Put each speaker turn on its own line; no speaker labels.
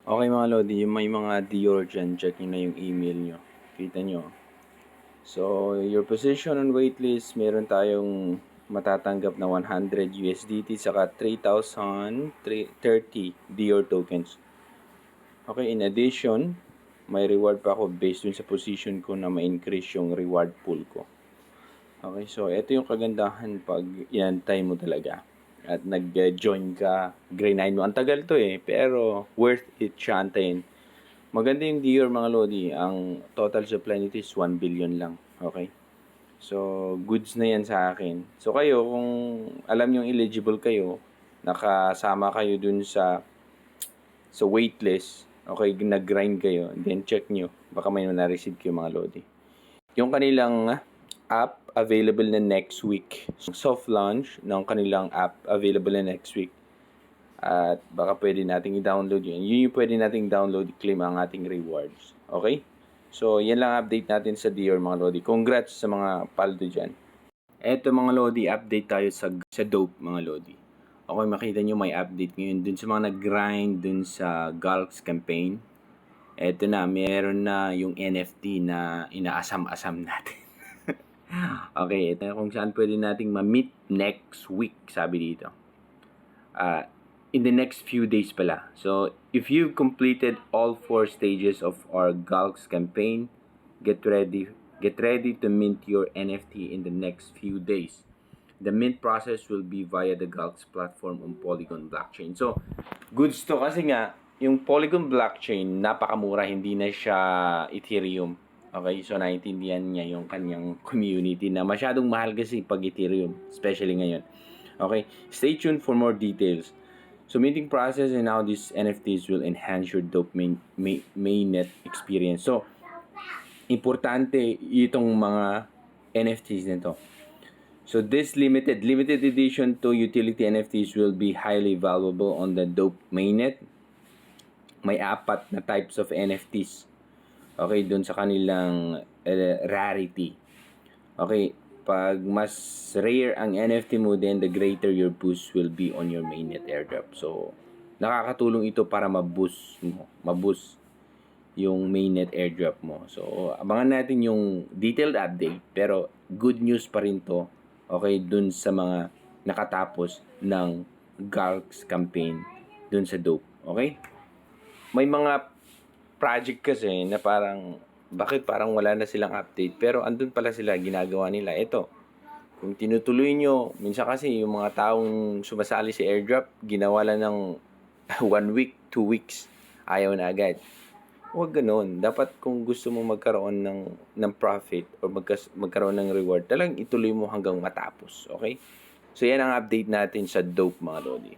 Okay mga lodi, yung may mga Dior dyan, check nyo na yung email nyo. Kita nyo. So, your position on waitlist, meron tayong matatanggap na 100 USDT saka 3,030 Dior tokens. Okay, in addition, may reward pa ako based dun sa position ko na ma-increase yung reward pool ko. Okay, so ito yung kagandahan pag inantay mo talaga at nag-join ka, grind mo. Ang tagal to pero worth it siya antayin. Maganda yung Dior mga lodi. Ang total supply nito is 1 billion lang. Okay? So, goods na yan sa akin. So, kayo, kung alam nyo eligible kayo, nakasama kayo dun sa waitlist, okay, nag-grind kayo, then check nyo. Baka may na-receive kayo mga lodi. Yung kanilang app available na next week. Soft launch ng kanilang app available na next week. At baka pwede nating i-download yun. Yun yung pwede nating download, claim ang ating rewards. Okay? So, yan lang update natin sa Dior mga lodi. Congrats sa mga paldo dyan. Eto mga lodi, update tayo sa dope mga lodi. Okay, makita nyo may update ngayon dun sa mga nag-grind dun sa Galx campaign. Eto na, meron na yung NFT na inaasam-asam natin. Okay, ito kung saan pwede nating ma-meet next week, sabi dito. In the next few days pala. So, if you've completed all 4 stages of our Galx campaign, get ready to mint your NFT in the next few days. The mint process will be via the Galx platform on Polygon blockchain. So, goods to kasi nga, yung Polygon blockchain, napakamura, hindi na siya Ethereum. Okay, so naintindihan niya yung kanyang community na masyadong mahal kasi pag Ethereum, especially ngayon. Okay, stay tuned for more details. So, minting process and how these NFTs will enhance your dope mainnet experience. So, importante itong mga NFTs nito. So, this limited edition to utility NFTs will be highly valuable on the dope mainnet. May 4 na types of NFTs. Okay, dun sa kanilang rarity. Okay, pag mas rare ang NFT mo, then the greater your boost will be on your mainnet airdrop. So, nakakatulong ito para maboost yung mainnet airdrop mo. So, abangan natin yung detailed update, pero good news pa rin to, okay, dun sa mga nakatapos ng Galx campaign dun sa dope. Okay? May mga project kasi na parang bakit parang wala na silang update pero andun pala sila ginagawa nila ito. Kung tinutuloy nyo, minsan kasi yung mga taong sumasali sa airdrop ginawa lang ng 1 week, 2 weeks, ayaw na agad. Huwag ganoon. Dapat kung gusto mo magkaroon ng profit o magkaroon ng reward, talagang ituloy mo hanggang matapos. Okay? So yan ang update natin sa dope mga lodi.